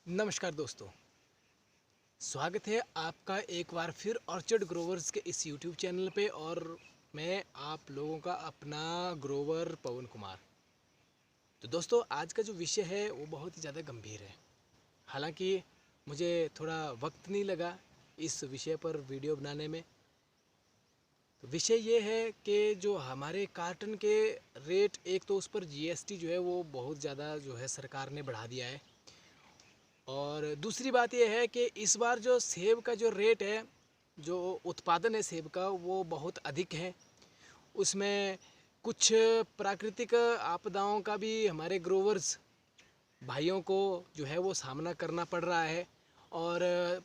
नमस्कार दोस्तों, स्वागत है आपका एक बार फिर ऑर्चर्ड ग्रोवर्स के इस यूट्यूब चैनल पे। और मैं आप लोगों का अपना ग्रोवर पवन कुमार। तो दोस्तों, आज का जो विषय है वो बहुत ही ज़्यादा गंभीर है। हालांकि मुझे थोड़ा वक्त नहीं लगा इस विषय पर वीडियो बनाने में। तो विषय ये है कि जो हमारे कार्टन के रेट, एक तो उस पर जीएसटी जो है वो बहुत ज़्यादा जो है सरकार ने बढ़ा दिया है। और दूसरी बात यह है कि इस बार जो सेब का जो रेट है, जो उत्पादन है सेब का, वो बहुत अधिक है। उसमें कुछ प्राकृतिक आपदाओं का भी हमारे ग्रोवर्स भाइयों को जो है वो सामना करना पड़ रहा है। और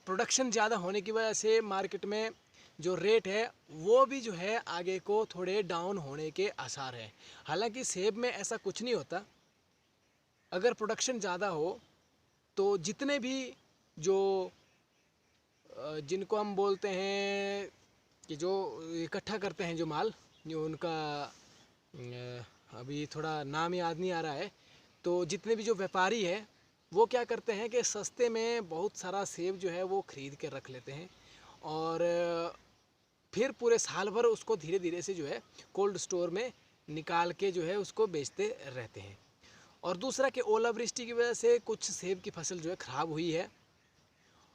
प्रोडक्शन ज़्यादा होने की वजह से मार्केट में जो रेट है वो भी जो है आगे को थोड़े डाउन होने के आसार हैं। हालांकि सेब में ऐसा कुछ नहीं होता। अगर प्रोडक्शन ज़्यादा हो तो जितने भी जो जिनको हम बोलते हैं कि जो इकट्ठा करते हैं जो माल, जो उनका अभी थोड़ा नाम याद नहीं आ रहा है, तो जितने भी जो व्यापारी है वो क्या करते हैं कि सस्ते में बहुत सारा सेब जो है वो ख़रीद के रख लेते हैं और फिर पूरे साल भर उसको धीरे धीरे से जो है कोल्ड स्टोर में निकाल के जो है उसको बेचते रहते हैं। और दूसरा कि ओलावृष्टि की वजह से कुछ सेब की फसल जो है ख़राब हुई है।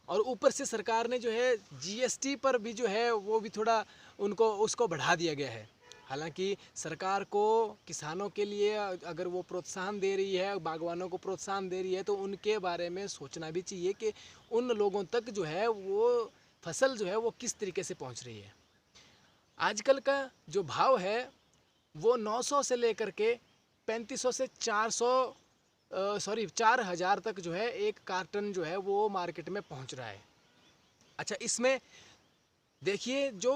और ऊपर से सरकार ने जो है जीएसटी पर भी जो है वो भी थोड़ा उसको बढ़ा दिया गया है। हालांकि सरकार को किसानों के लिए अगर वो प्रोत्साहन दे रही है, बागवानों को प्रोत्साहन दे रही है, तो उनके बारे में सोचना भी चाहिए कि उन लोगों तक जो है वो फसल जो है वो किस तरीके से पहुंच रही है। आजकल का जो भाव है वो 900 से लेकर के 3500 से 4000 तक जो है एक कार्टन जो है वो मार्केट में पहुंच रहा है। अच्छा, इसमें देखिए जो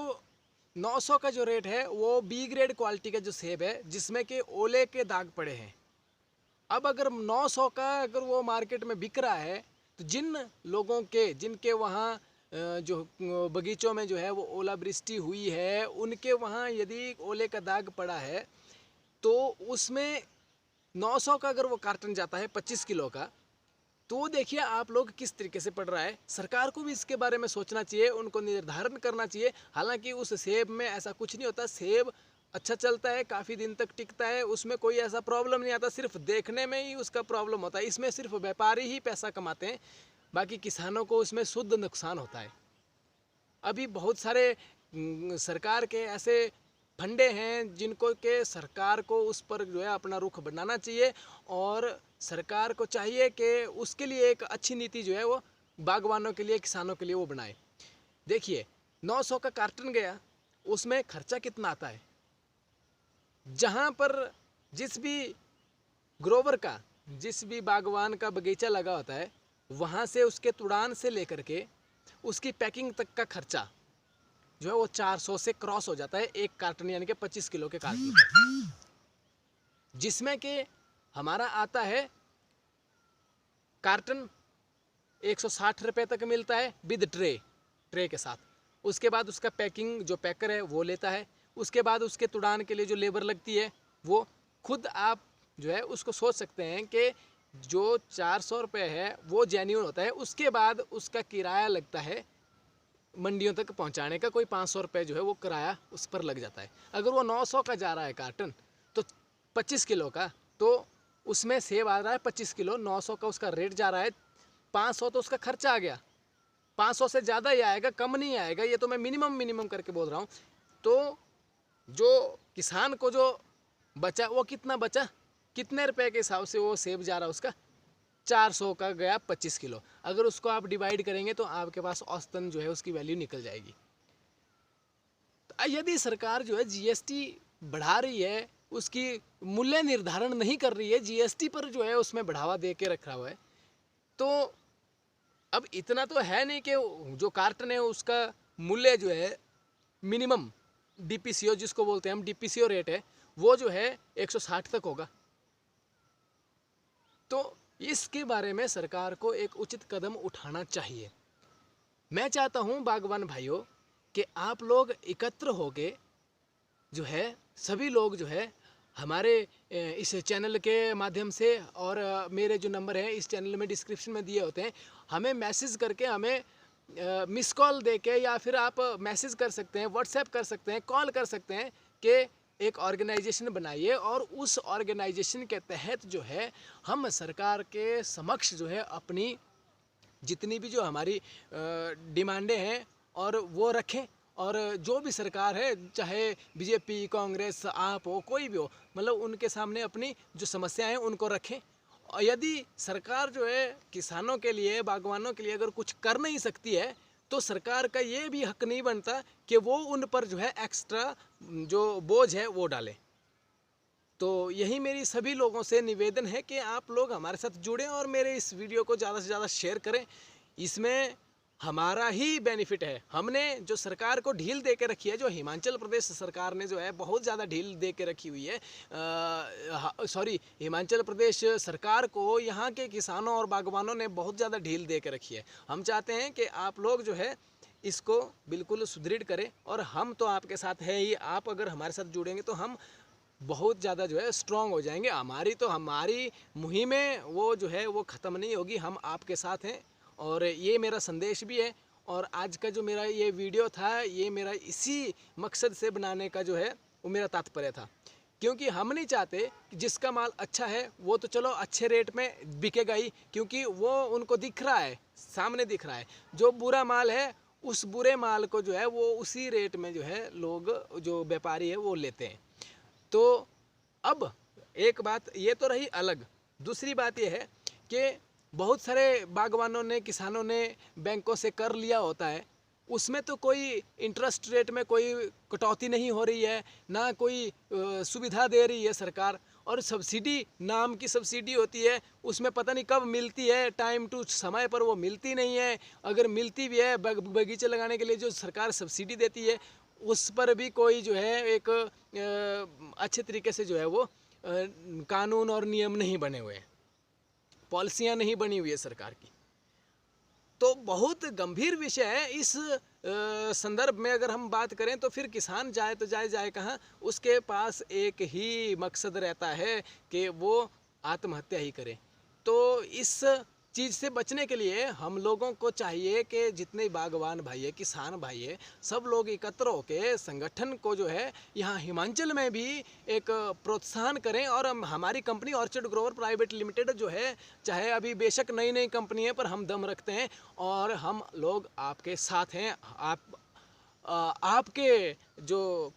900 का जो रेट है वो बी ग्रेड क्वालिटी का जो सेब है जिसमें कि ओले के दाग पड़े हैं। अब अगर 900 का अगर वो मार्केट में बिक रहा है तो जिनके वहाँ जो बगीचों में जो है वो ओलावृष्टि हुई है, उनके वहाँ यदि ओले का दाग पड़ा है तो उसमें 900 का अगर वो कार्टन जाता है 25 किलो का, तो देखिए आप लोग किस तरीके से पड़ रहा है। सरकार को भी इसके बारे में सोचना चाहिए, उनको निर्धारण करना चाहिए। हालांकि उस सेब में ऐसा कुछ नहीं होता, सेब अच्छा चलता है, काफ़ी दिन तक टिकता है, उसमें कोई ऐसा प्रॉब्लम नहीं आता। सिर्फ देखने में ही उसका प्रॉब्लम होता है। इसमें सिर्फ व्यापारी ही पैसा कमाते हैं, बाकी किसानों को उसमें शुद्ध नुकसान होता है। अभी बहुत सारे सरकार के ऐसे फंडे हैं जिनको के सरकार को उस पर जो है अपना रुख बनाना चाहिए। और सरकार को चाहिए कि उसके लिए एक अच्छी नीति जो है वो बागवानों के लिए, किसानों के लिए वो बनाए। देखिए 900 का कार्टन गया, उसमें खर्चा कितना आता है। जहाँ पर जिस भी ग्रोवर का, जिस भी बागवान का बगीचा लगा होता है, वहाँ से उसके तुड़ान से लेकर के उसकी पैकिंग तक का खर्चा जो है वो 400 से क्रॉस हो जाता है एक कार्टन, यानी कि 25 किलो के कार्टन पर, जिसमें कि हमारा आता है कार्टन 160 रुपये तक मिलता है विद ट्रे के साथ। उसके बाद उसका पैकिंग जो पैकर है वो लेता है। उसके बाद उसके तुड़ान के लिए जो लेबर लगती है वो खुद आप जो है उसको सोच सकते हैं कि जो 400 रुपये है वो जेन्युइन होता है। उसके बाद उसका किराया लगता है मंडियों तक पहुंचाने का, कोई 500 रुपये जो है वो किराया उस पर लग जाता है। अगर वो 900 का जा रहा है कार्टन तो 25 किलो का, तो उसमें सेब आ रहा है 25 किलो, 900 का उसका रेट जा रहा है, 500 तो उसका खर्चा आ गया। 500 से ज़्यादा ही आएगा, कम नहीं आएगा। ये तो मैं मिनिमम करके बोल रहा हूँ। तो जो किसान को जो बचा वो कितना बचा, कितने रुपए के हिसाब से वो सेब जा रहा है उसका, 400 का गया 25 किलो। अगर उसको आप डिवाइड करेंगे तो आपके पास औसतन जो है उसकी वैल्यू निकल जाएगी। तो यदि सरकार जो है जीएसटी बढ़ा रही है, उसकी मूल्य निर्धारण नहीं कर रही है, जीएसटी पर जो है उसमें बढ़ावा दे के रखा हुआ है, तो अब इतना तो है नहीं कि जो कार्टन है उसका मूल्य जो है मिनिमम डीपीसीओ जिसको बोलते हैं हम, डीपीसीओ रेट है वो जो है 160 तक होगा। तो इसके बारे में सरकार को एक उचित कदम उठाना चाहिए। मैं चाहता हूं बागवान भाइयों कि आप लोग एकत्र होके जो है सभी लोग जो है हमारे इस चैनल के माध्यम से, और मेरे जो नंबर हैं इस चैनल में डिस्क्रिप्शन में दिए होते हैं, हमें मैसेज करके, हमें मिस कॉल दे के, या फिर आप मैसेज कर सकते हैं, व्हाट्सएप कर सकते हैं, कॉल कर सकते हैं कि एक ऑर्गेनाइजेशन बनाइए और उस ऑर्गेनाइजेशन के तहत जो है हम सरकार के समक्ष जो है अपनी जितनी भी जो हमारी डिमांडें हैं और वो रखें। और जो भी सरकार है, चाहे बीजेपी, कांग्रेस, आप हो, कोई भी हो, मतलब उनके सामने अपनी जो समस्याएं हैं उनको रखें। और यदि सरकार जो है किसानों के लिए, बागवानों के लिए अगर कुछ कर नहीं सकती है, तो सरकार का ये भी हक नहीं बनता कि वो उन पर जो है एक्स्ट्रा जो बोझ है वो डाले। तो यही मेरी सभी लोगों से निवेदन है कि आप लोग हमारे साथ जुड़ें और मेरे इस वीडियो को ज़्यादा से ज़्यादा शेयर करें। इसमें हमारा ही बेनिफिट है। हमने जो सरकार को ढील दे के रखी है, जो हिमाचल प्रदेश सरकार ने जो है बहुत ज़्यादा ढील दे के रखी हुई है, हिमाचल प्रदेश सरकार को यहाँ के किसानों और बागवानों ने बहुत ज़्यादा ढील दे के रखी है। हम चाहते हैं कि आप लोग जो है इसको बिल्कुल सुदृढ़ करें, और हम तो आपके साथ हैं ही। आप अगर हमारे साथ जुड़ेंगे तो हम बहुत ज़्यादा जो है स्ट्रॉन्ग हो जाएंगे। हमारी मुहिमें वो जो है वो ख़त्म नहीं होगी, हम आपके साथ हैं। और ये मेरा संदेश भी है। और आज का जो मेरा ये वीडियो था, ये मेरा इसी मकसद से बनाने का जो है वो मेरा तात्पर्य था। क्योंकि हम नहीं चाहते कि जिसका माल अच्छा है वो तो चलो अच्छे रेट में बिकेगा ही, क्योंकि वो उनको दिख रहा है, सामने दिख रहा है। जो बुरा माल है, उस बुरे माल को जो है वो उसी रेट में जो है लोग, जो व्यापारी है, वो लेते हैं। तो अब एक बात ये तो रही अलग। दूसरी बात ये है कि बहुत सारे बागवानों ने, किसानों ने बैंकों से कर लिया होता है, उसमें तो कोई इंटरेस्ट रेट में कोई कटौती नहीं हो रही है, ना कोई सुविधा दे रही है सरकार। और सब्सिडी नाम की सब्सिडी होती है, उसमें पता नहीं कब मिलती है, टाइम टू समय पर वो मिलती नहीं है। अगर मिलती भी है, बगीचे लगाने के लिए जो सरकार सब्सिडी देती है, उस पर भी कोई जो है एक अच्छे तरीके से जो है वो कानून और नियम नहीं बने हुए हैं, पॉलिसियां नहीं बनी हुई है सरकार की। तो बहुत गंभीर विषय है। इस संदर्भ में अगर हम बात करें तो फिर किसान जाए तो जाए कहाँ, उसके पास एक ही मकसद रहता है कि वो आत्महत्या ही करे। तो इस चीज़ से बचने के लिए हम लोगों को चाहिए कि जितने बागवान भाई है, किसान भाई है, सब लोग एकत्र होकर संगठन को जो है यहाँ हिमाचल में भी एक प्रोत्साहन करें। और हमारी company orchard Grover private limited जो है, चाहे अभी बेशक नई नई कंपनी है, पर हम दम रखते हैं और हम लोग आपके साथ हैं। आपके जो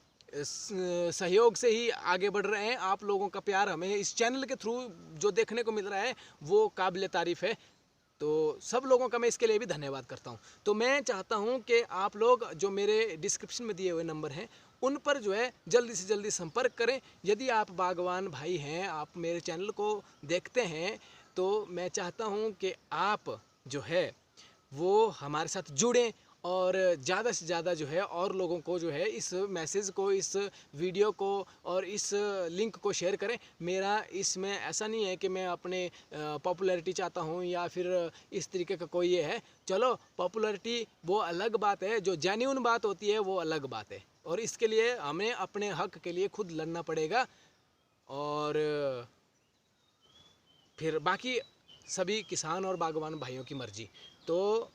सहयोग से ही आगे बढ़ रहे हैं। आप लोगों का प्यार हमें इस चैनल के थ्रू जो देखने को मिल रहा है वो काबिल तारीफ़ है। तो सब लोगों का मैं इसके लिए भी धन्यवाद करता हूं। तो मैं चाहता हूं कि आप लोग जो मेरे डिस्क्रिप्शन में दिए हुए नंबर हैं उन पर जो है जल्दी से जल्दी संपर्क करें। यदि आप बागवान भाई हैं, आप मेरे चैनल को देखते हैं, तो मैं चाहता हूं कि आप जो है वो हमारे साथ जुड़ें और ज़्यादा से ज़्यादा जो है और लोगों को जो है इस मैसेज को, इस वीडियो को और इस लिंक को शेयर करें। मेरा इसमें ऐसा नहीं है कि मैं अपने पॉपुलैरिटी चाहता हूँ या फिर इस तरीके का कोई ये है। चलो, पॉपुलैरिटी वो अलग बात है, जो जेन्युइन बात होती है वो अलग बात है, और इसके लिए हमें अपने हक के लिए खुद लड़ना पड़ेगा। और फिर बाकी सभी किसान और बागवान भाइयों की मर्जी। तो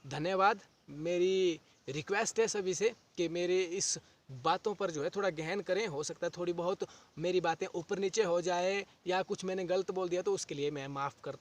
धन्यवाद। मेरी रिक्वेस्ट है सभी से कि मेरे इस बातों पर जो है थोड़ा गहन करें। हो सकता है थोड़ी बहुत मेरी बातें ऊपर नीचे हो जाए या कुछ मैंने गलत बोल दिया, तो उसके लिए मैं माफ़ करता